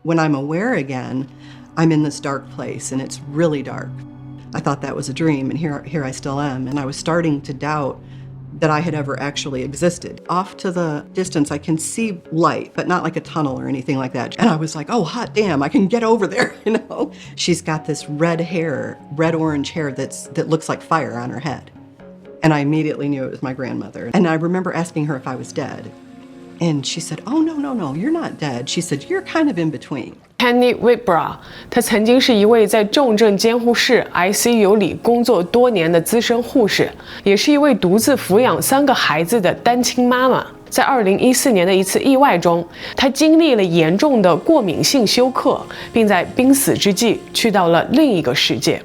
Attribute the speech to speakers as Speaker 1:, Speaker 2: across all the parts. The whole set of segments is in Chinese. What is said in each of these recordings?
Speaker 1: When I'm aware again, I'm in this dark place and it's really dark. I thought that was a dream, and here I still am. And I was starting to doubt that I had ever actually existed. Off to the distance, I can see light, but not like a tunnel or anything like that. And I was like, oh, hot damn, I can get over there, you know? She's got this red hair, red-orange hair that looks like fire on her head. And I immediately knew it was my grandmother. And I remember asking her if I was dead. And she said, oh, no, you're not dead. She said, you're kind of in between.
Speaker 2: Penny Whitbrow， 她曾经是一位在重症监护室 ICU 里工作多年的资深护士，也是一位独自抚养3个孩子的单亲妈妈。在2014年的一次意外中，她经历了严重的过敏性休克，并在濒死之际去到了另一个世界。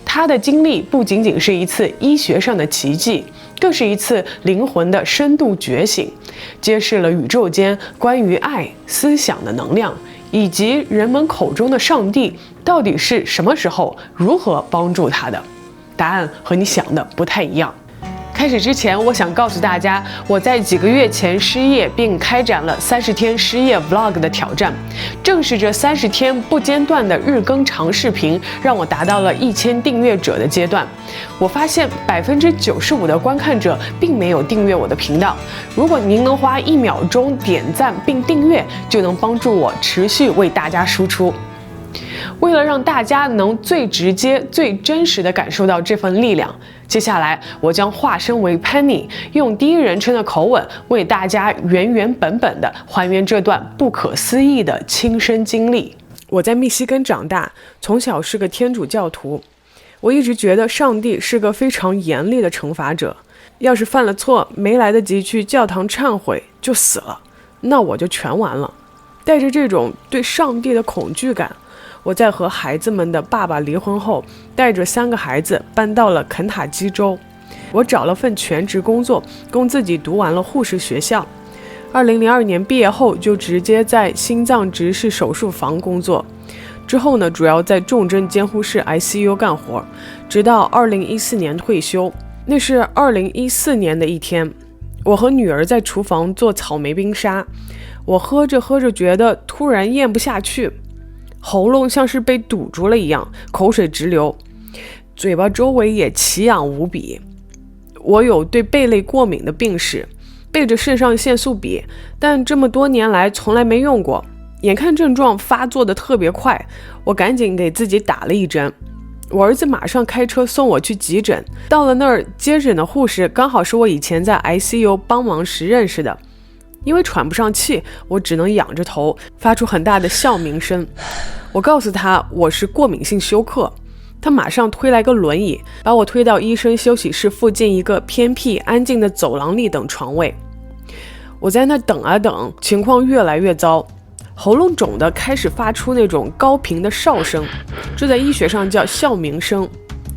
Speaker 2: 她的经历不仅仅是一次医学上的奇迹，更是一次灵魂的深度觉醒，揭示了宇宙间关于爱、思想的能量，以及人们口中的上帝到底是什么时候如何帮助他的。答案和你想的不太一样。开始之前，我想告诉大家，我在几个月前失业，并开展了30天失业 vlog 的挑战。正是这30天不间断的日更长视频，让我达到了1000订阅者的阶段。我发现95%的观看者并没有订阅我的频道。如果您能花1秒钟点赞并订阅，就能帮助我持续为大家输出。为了让大家能最直接、最真实地感受到这份力量，接下来我将化身为 Penny， 用第一人称的口吻为大家原本地还原这段不可思议的亲身经历。我在密西根长大，从小是个天主教徒。我一直觉得上帝是个非常严厉的惩罚者，要是犯了错没来得及去教堂忏悔就死了，那我就全完了。带着这种对上帝的恐惧感，我在和孩子们的爸爸离婚后，带着3个孩子搬到了肯塔基州。我找了份全职工作，供自己读完了护士学校。2002年毕业后，就直接在心脏直视手术房工作。之后呢，主要在重症监护室 ICU 干活，直到2014年退休。那是2014年的一天，我和女儿在厨房做草莓冰沙，我喝着觉得突然咽不下去，喉咙像是被堵住了一样，口水直流，嘴巴周围也奇痒无比。我有对贝类过敏的病史，背着肾上腺素笔，但这么多年来从来没用过。眼看症状发作的特别快，我赶紧给自己打了一针。我儿子马上开车送我去急诊，到了那儿，接诊的护士刚好是我以前在 ICU 帮忙时认识的。因为喘不上气，我只能仰着头，发出很大的笑鸣声。我告诉他我是过敏性休克，他马上推来个轮椅，把我推到医生休息室附近一个偏僻安静的走廊里等床位。我在那等啊等，情况越来越糟，喉咙肿的开始发出那种高频的哨声，这在医学上叫哮鸣声。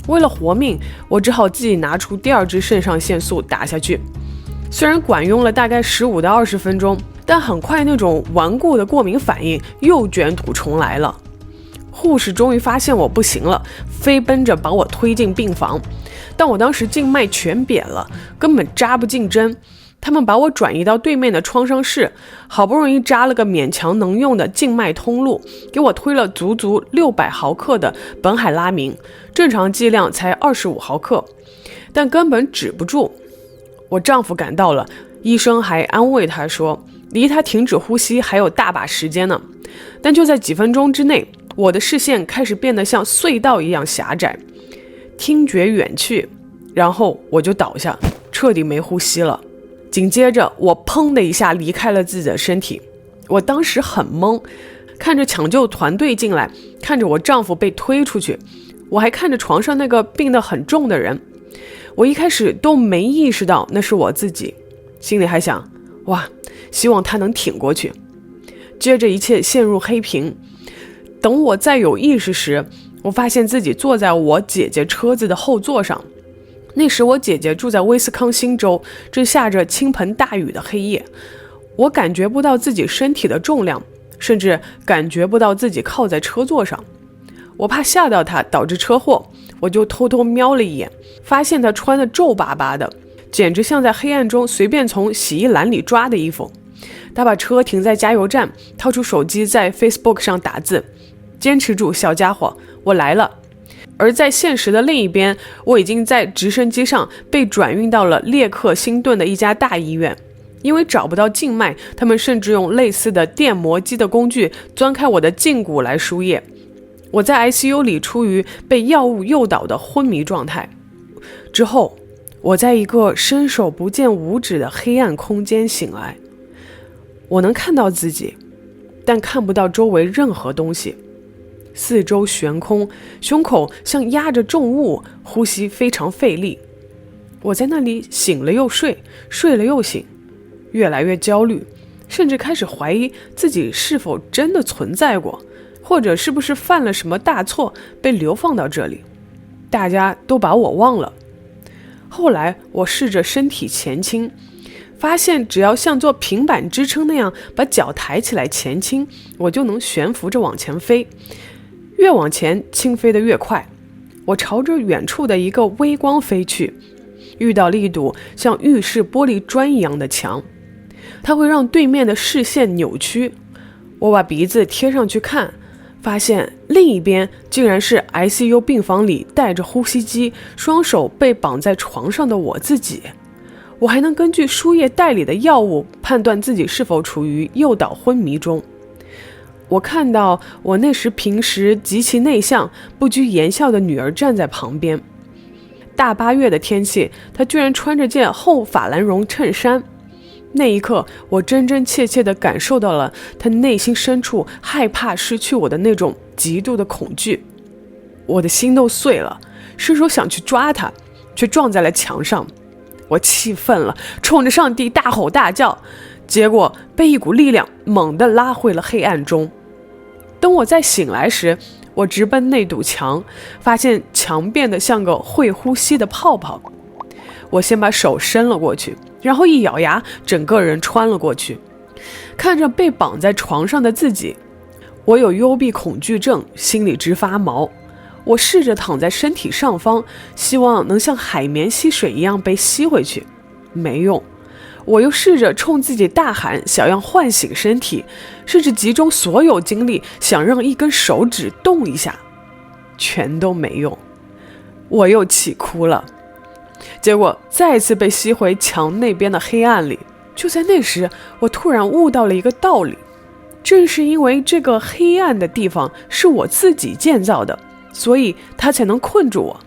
Speaker 2: 为了活命，我只好自己拿出第2支肾上腺素打下去。虽然管用了大概15到20分钟，但很快那种顽固的过敏反应又卷土重来了。护士终于发现我不行了，飞奔着把我推进病房，但我当时静脉全扁了，根本扎不进针。他们把我转移到对面的创伤室，好不容易扎了个勉强能用的静脉通路，给我推了足足600毫克的苯海拉明，正常剂量才25毫克，但根本止不住。我丈夫赶到了，医生还安慰他说，离他停止呼吸还有大把时间呢。但就在几分钟之内，我的视线开始变得像隧道一样狭窄，听觉远去，然后我就倒下，彻底没呼吸了。紧接着我砰的一下离开了自己的身体。我当时很懵，看着抢救团队进来，看着我丈夫被推出去，我还看着床上那个病得很重的人。我一开始都没意识到那是我自己，心里还想，哇，希望他能挺过去。接着一切陷入黑屏。等我再有意识时，我发现自己坐在我姐姐车子的后座上。那时我姐姐住在威斯康星州，正下着倾盆大雨的黑夜。我感觉不到自己身体的重量，甚至感觉不到自己靠在车座上。我怕吓到她导致车祸，我就偷偷瞄了一眼，发现她穿得皱巴巴的，简直像在黑暗中随便从洗衣篮里抓的衣服。他把车停在加油站，掏出手机在 Facebook 上打字：坚持住，小家伙，我来了。而在现实的另一边，我已经在直升机上被转运到了列克星顿的一家大医院。因为找不到静脉，他们甚至用类似的电磨机的工具钻开我的胫骨来输液。我在 ICU 里处于被药物诱导的昏迷状态。之后，我在一个伸手不见五指的黑暗空间醒来。我能看到自己，但看不到周围任何东西。四周悬空，胸口像压着重物，呼吸非常费力。我在那里醒了又睡，睡了又醒，越来越焦虑，甚至开始怀疑自己是否真的存在过，或者是不是犯了什么大错被流放到这里。大家都把我忘了。后来我试着身体前倾，发现只要像做平板支撑那样把脚抬起来前倾，我就能悬浮着往前飞，越往前倾飞得越快。我朝着远处的一个微光飞去，遇到了一堵像浴室玻璃砖一样的墙，它会让对面的视线扭曲。我把鼻子贴上去看，发现另一边竟然是 ICU 病房里带着呼吸机，双手被绑在床上的我自己。我还能根据输液袋里的药物判断自己是否处于诱导昏迷中。我看到我那时平时极其内向、不拘言笑的女儿站在旁边。大8月的天气，她居然穿着件厚法兰绒衬衫。那一刻，我真真切切地感受到了她内心深处害怕失去我的那种极度的恐惧。我的心都碎了，伸手想去抓她，却撞在了墙上。我气愤了，冲着上帝大吼大叫，结果被一股力量猛地拉回了黑暗中。等我再醒来时，我直奔那堵墙，发现墙变得像个会呼吸的泡泡。我先把手伸了过去，然后一咬牙，整个人穿了过去。看着被绑在床上的自己，我有幽闭恐惧症，心里直发毛。我试着躺在身体上方，希望能像海绵吸水一样被吸回去，没用。我又试着冲自己大喊，想要唤醒身体，甚至集中所有精力想让一根手指动一下，全都没用。我又气哭了，结果再次被吸回墙那边的黑暗里。就在那时，我突然悟到了一个道理，正是因为这个黑暗的地方是我自己建造的，所以它才能困住我。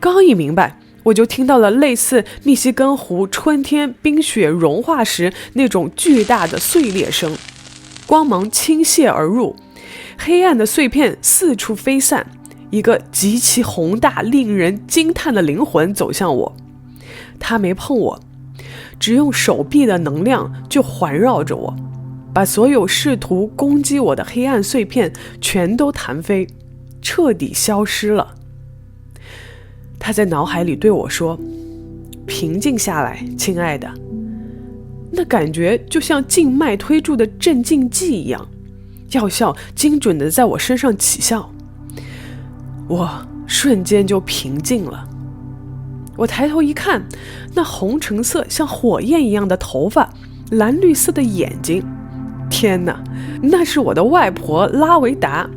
Speaker 2: 刚一明白，我就听到了类似密西根湖春天冰雪融化时那种巨大的碎裂声，光芒倾泻而入，黑暗的碎片四处飞散，一个极其宏大令人惊叹的灵魂走向我。他没碰我，只用手臂的能量就环绕着我，把所有试图攻击我的黑暗碎片全都弹飞，彻底消失了。他在脑海里对我说：平静下来，亲爱的。那感觉就像静脉推注的镇静剂一样，药效精准地在我身上起效。我瞬间就平静了。我抬头一看，那红橙色像火焰一样的头发，蓝绿色的眼睛，天哪，那是我的外婆拉维达。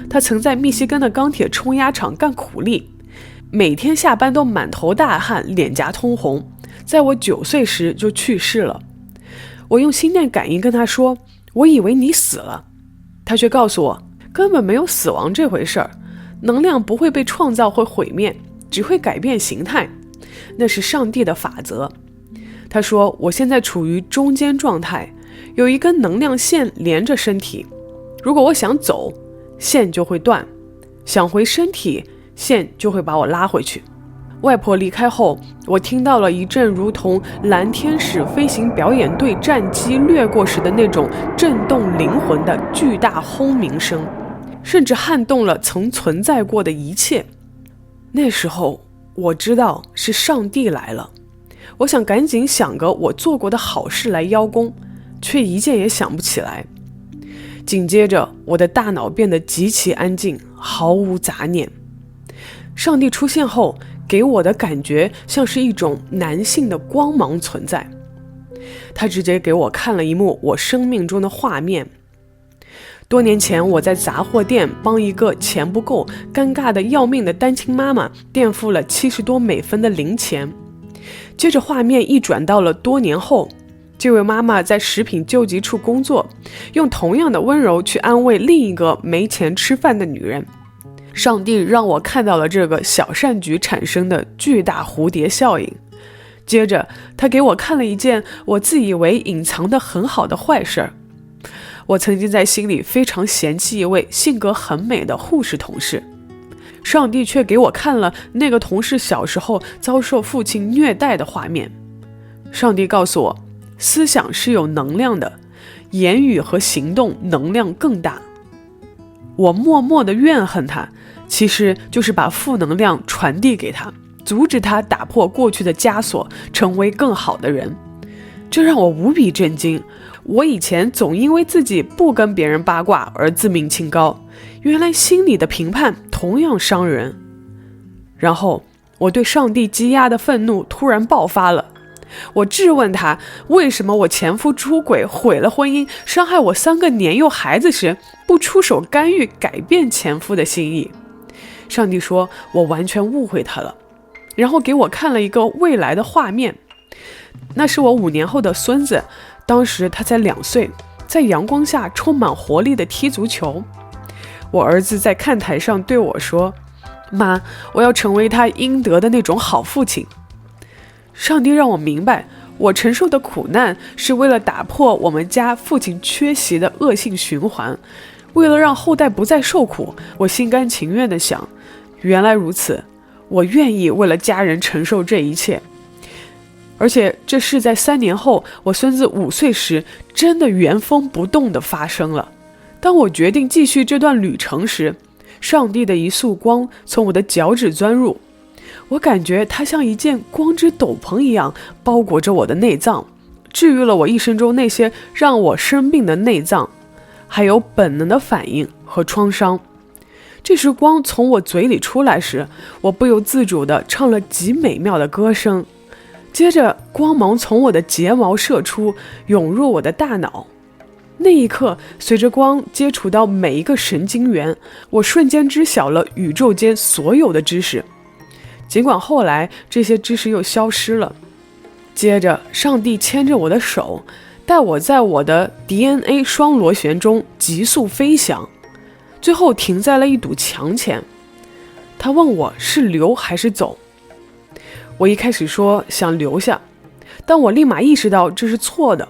Speaker 2: 她曾在密西根的钢铁冲压厂干苦力，每天下班都满头大汗，脸颊通红，在我9岁时就去世了。我用心电感应跟她说，我以为你死了。她却告诉我，根本没有死亡这回事儿，能量不会被创造或毁灭，只会改变形态，那是上帝的法则。她说我现在处于中间状态，有一根能量线连着身体，如果我想走，线就会断，想回身体，线就会把我拉回去。外婆离开后，我听到了一阵如同蓝天使飞行表演队战机掠过时的那种震动灵魂的巨大轰鸣声，甚至撼动了曾存在过的一切。那时候我知道是上帝来了，我想赶紧想个我做过的好事来邀功，却一件也想不起来。紧接着，我的大脑变得极其安静，毫无杂念。上帝出现后，给我的感觉像是一种男性的光芒存在。他直接给我看了一幕我生命中的画面。多年前，我在杂货店帮一个钱不够、尴尬的要命的单亲妈妈垫付了70多美分的零钱。接着画面一转到了多年后，这位妈妈在食品救济处工作，用同样的温柔去安慰另一个没钱吃饭的女人。上帝让我看到了这个小善举产生的巨大蝴蝶效应。接着他给我看了一件我自以为隐藏得很好的坏事儿。我曾经在心里非常嫌弃一位性格很美的护士同事，上帝却给我看了那个同事小时候遭受父亲虐待的画面。上帝告诉我，思想是有能量的，言语和行动能量更大。我默默地怨恨他，其实就是把负能量传递给他，阻止他打破过去的枷锁，成为更好的人。这让我无比震惊。我以前总因为自己不跟别人八卦而自命清高，原来心里的评判同样伤人。然后我对上帝积压的愤怒突然爆发了。我质问他，为什么我前夫出轨毁了婚姻，伤害我3个年幼孩子时，不出手干预改变前夫的心意。上帝说我完全误会他了，然后给我看了一个未来的画面。那是我5年后的孙子，当时他才2岁，在阳光下充满活力的踢足球。我儿子在看台上对我说，妈，我要成为他应得的那种好父亲。上帝让我明白，我承受的苦难是为了打破我们家父亲缺席的恶性循环。为了让后代不再受苦，我心甘情愿地想，原来如此，我愿意为了家人承受这一切。而且这是在3年后，我孙子5岁时，真的原封不动地发生了。当我决定继续这段旅程时，上帝的一束光从我的脚趾钻入，我感觉它像一件光之斗篷一样包裹着我的内脏，治愈了我一生中那些让我生病的内脏，还有本能的反应和创伤。这时光从我嘴里出来时，我不由自主地唱了极美妙的歌声。接着光芒从我的睫毛射出，涌入我的大脑。那一刻，随着光接触到每一个神经元，我瞬间知晓了宇宙间所有的知识，尽管后来这些知识又消失了。接着上帝牵着我的手，带我在我的 DNA 双螺旋中急速飞翔，最后停在了一堵墙前。他问我是留还是走。我一开始说想留下，但我立马意识到这是错的。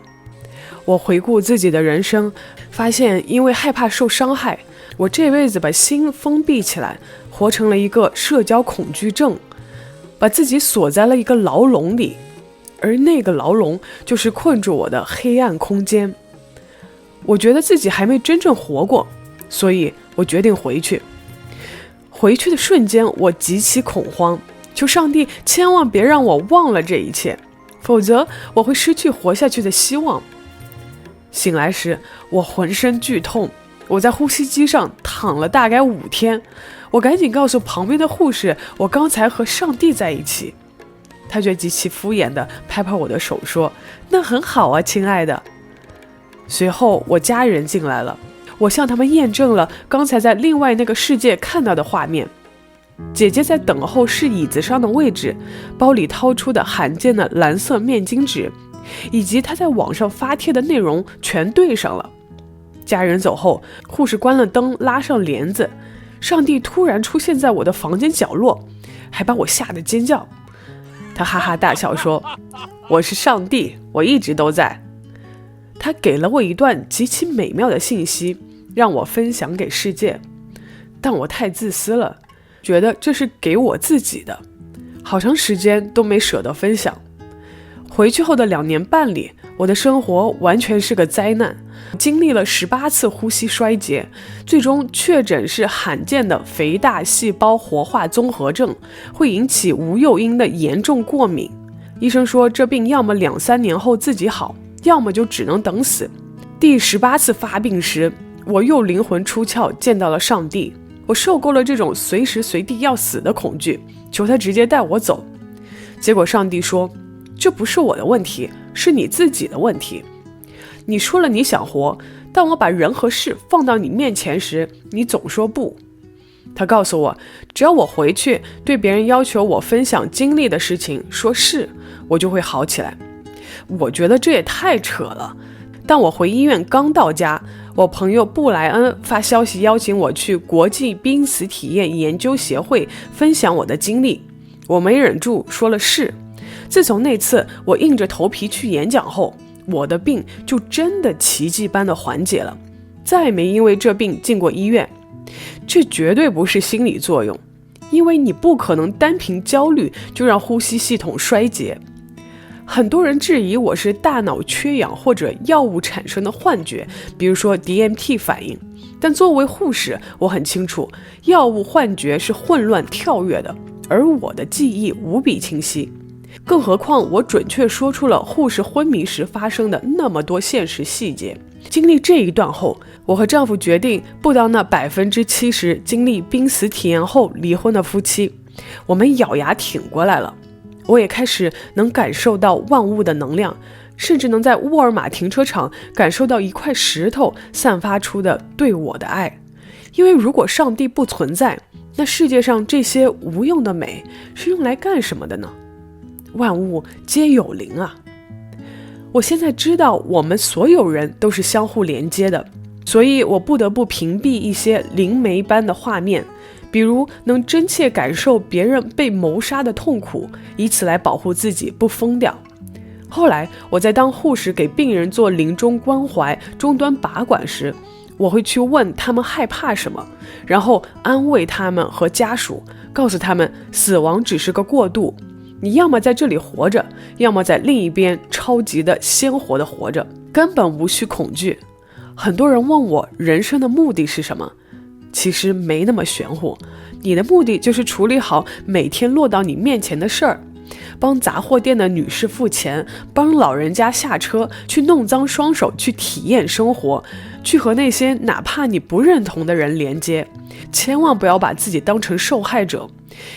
Speaker 2: 我回顾自己的人生，发现因为害怕受伤害，我这辈子把心封闭起来，活成了一个社交恐惧症，把自己锁在了一个牢笼里，而那个牢笼就是困住我的黑暗空间。我觉得自己还没真正活过，所以我决定回去。回去的瞬间，我极其恐慌，求上帝千万别让我忘了这一切，否则我会失去活下去的希望。醒来时，我浑身剧痛，我在呼吸机上躺了大概5天。我赶紧告诉旁边的护士，我刚才和上帝在一起。他却极其敷衍地拍拍我的手说，那很好啊，亲爱的。随后我家人进来了，我向他们验证了刚才在另外那个世界看到的画面。姐姐在等候室椅子上的位置，包里掏出的罕见的蓝色面巾纸，以及她在网上发帖的内容全对上了。家人走后，护士关了灯，拉上帘子。上帝突然出现在我的房间角落，还把我吓得尖叫。他哈哈大笑说，我是上帝，我一直都在。他给了我一段极其美妙的信息，让我分享给世界，但我太自私了，觉得这是给我自己的，好长时间都没舍得分享。回去后的2年半里，我的生活完全是个灾难，经历了18次呼吸衰竭，最终确诊是罕见的肥大细胞活化综合症，会引起无诱因的严重过敏。医生说这病要么2-3年后自己好，要么就只能等死。第18次发病时，我又灵魂出窍，见到了上帝。我受够了这种随时随地要死的恐惧，求他直接带我走。结果上帝说，这不是我的问题，是你自己的问题。你说了你想活，但我把人和事放到你面前时，你总说不。他告诉我，只要我回去对别人要求我分享经历的事情说是，我就会好起来。我觉得这也太扯了。但我回医院刚到家，我朋友布莱恩发消息邀请我去国际濒死体验研究协会分享我的经历，我没忍住说了是。自从那次我硬着头皮去演讲后，我的病就真的奇迹般的缓解了，再没因为这病进过医院。这绝对不是心理作用，因为你不可能单凭焦虑就让呼吸系统衰竭。很多人质疑我是大脑缺氧或者药物产生的幻觉，比如说 DMT 反应，但作为护士，我很清楚药物幻觉是混乱跳跃的，而我的记忆无比清晰。更何况我准确说出了护士昏迷时发生的那么多现实细节。经历这一段后，我和丈夫决定不当那70%经历濒死体验后离婚的夫妻，我们咬牙挺过来了。我也开始能感受到万物的能量，甚至能在沃尔玛停车场感受到一块石头散发出的对我的爱。因为如果上帝不存在，那世界上这些无用的美是用来干什么的呢？万物皆有灵啊！我现在知道我们所有人都是相互连接的，所以我不得不屏蔽一些灵媒般的画面，比如能真切感受别人被谋杀的痛苦，以此来保护自己不疯掉。后来我在当护士给病人做临终关怀、终端拔管时，我会去问他们害怕什么，然后安慰他们和家属，告诉他们死亡只是个过渡，你要么在这里活着，要么在另一边超级的鲜活的活着，根本无需恐惧。很多人问我人生的目的是什么，其实没那么玄乎，你的目的就是处理好每天落到你面前的事儿，帮杂货店的女士付钱，帮老人家下车，去弄脏双手，去体验生活，去和那些哪怕你不认同的人连接。千万不要把自己当成受害者，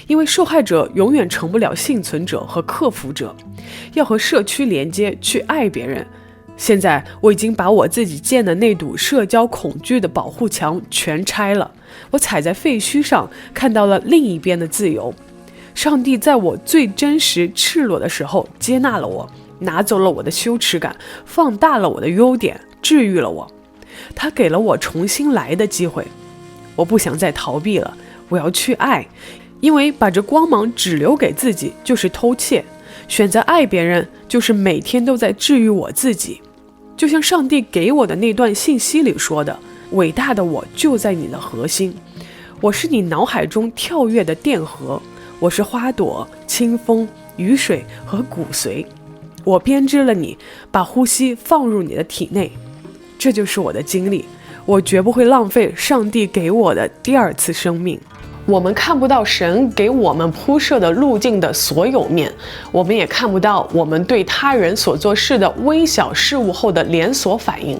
Speaker 2: 因为受害者永远成不了幸存者和克服者。要和社区连接，去爱别人。现在我已经把我自己建的那堵社交恐惧的保护墙全拆了，我踩在废墟上，看到了另一边的自由。上帝在我最真实赤裸的时候接纳了我，拿走了我的羞耻感，放大了我的优点，治愈了我。他给了我重新来的机会。我不想再逃避了，我要去爱，因为把这光芒只留给自己就是偷窃，选择爱别人就是每天都在治愈我自己。就像上帝给我的那段信息里说的，伟大的我就在你的核心，我是你脑海中跳跃的电荷，我是花朵、清风、雨水和骨髓，我编织了你，把呼吸放入你的体内。这就是我的经历，我绝不会浪费上帝给我的第二次生命。我们看不到神给我们铺设的路径的所有面，我们也看不到我们对他人所做事的微小事物后的连锁反应。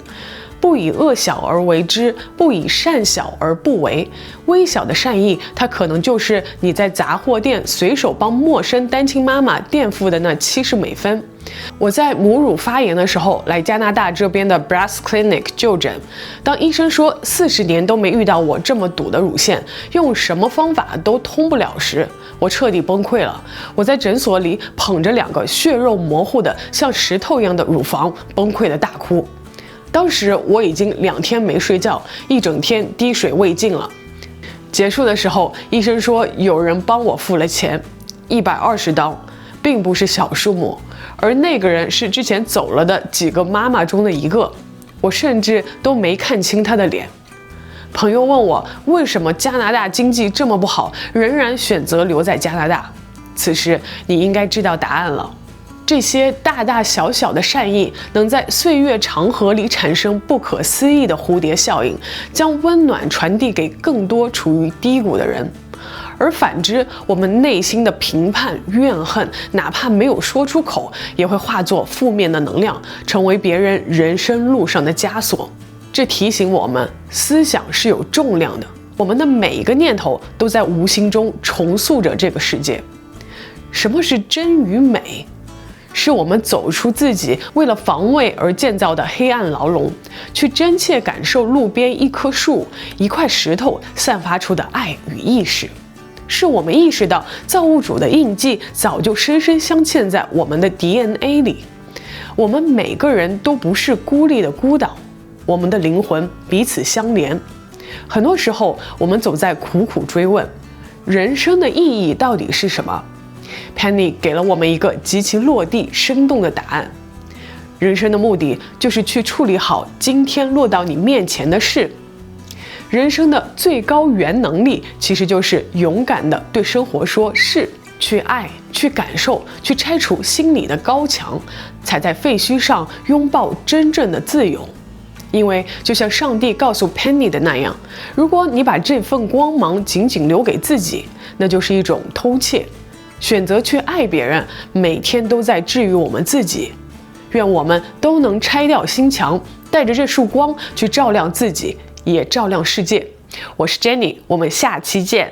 Speaker 2: 不以恶小而为之，不以善小而不为。微小的善意，它可能就是你在杂货店随手帮陌生单亲妈妈垫付的那70美分。我在母乳发炎的时候来加拿大这边的 Breast Clinic 就诊，当医生说40年都没遇到我这么堵的乳腺，用什么方法都通不了时，我彻底崩溃了。我在诊所里捧着2个血肉模糊的像石头一样的乳房，崩溃的大哭。当时我已经2天没睡觉，一整天滴水未进了。结束的时候，医生说有人帮我付了钱，120刀，并不是小数目，而那个人是之前走了的几个妈妈中的一个，我甚至都没看清她的脸。朋友问我为什么加拿大经济这么不好，仍然选择留在加拿大。此时你应该知道答案了。这些大大小小的善意，能在岁月长河里产生不可思议的蝴蝶效应，将温暖传递给更多处于低谷的人。而反之，我们内心的评判、怨恨，哪怕没有说出口，也会化作负面的能量，成为别人人生路上的枷锁。这提醒我们，思想是有重量的，我们的每一个念头都在无形中重塑着这个世界。什么是真与美？是我们走出自己为了防卫而建造的黑暗牢笼，去真切感受路边一棵树、一块石头散发出的爱与意识。是我们意识到造物主的印记早就深深镶嵌在我们的 DNA 里。我们每个人都不是孤立的孤岛，我们的灵魂彼此相连。很多时候，我们总在苦苦追问，人生的意义到底是什么？ Penny 给了我们一个极其落地、生动的答案：人生的目的就是去处理好今天落到你面前的事。人生的最高原能力，其实就是勇敢地对生活说是，去爱，去感受，去拆除心里的高墙，踩在废墟上拥抱真正的自由。因为就像上帝告诉 Penny 的那样，如果你把这份光芒仅仅留给自己，那就是一种偷窃。选择去爱别人，每天都在治愈我们自己。愿我们都能拆掉心墙，带着这束光去照亮自己，也照亮世界。我是 Jenny， 我们下期见。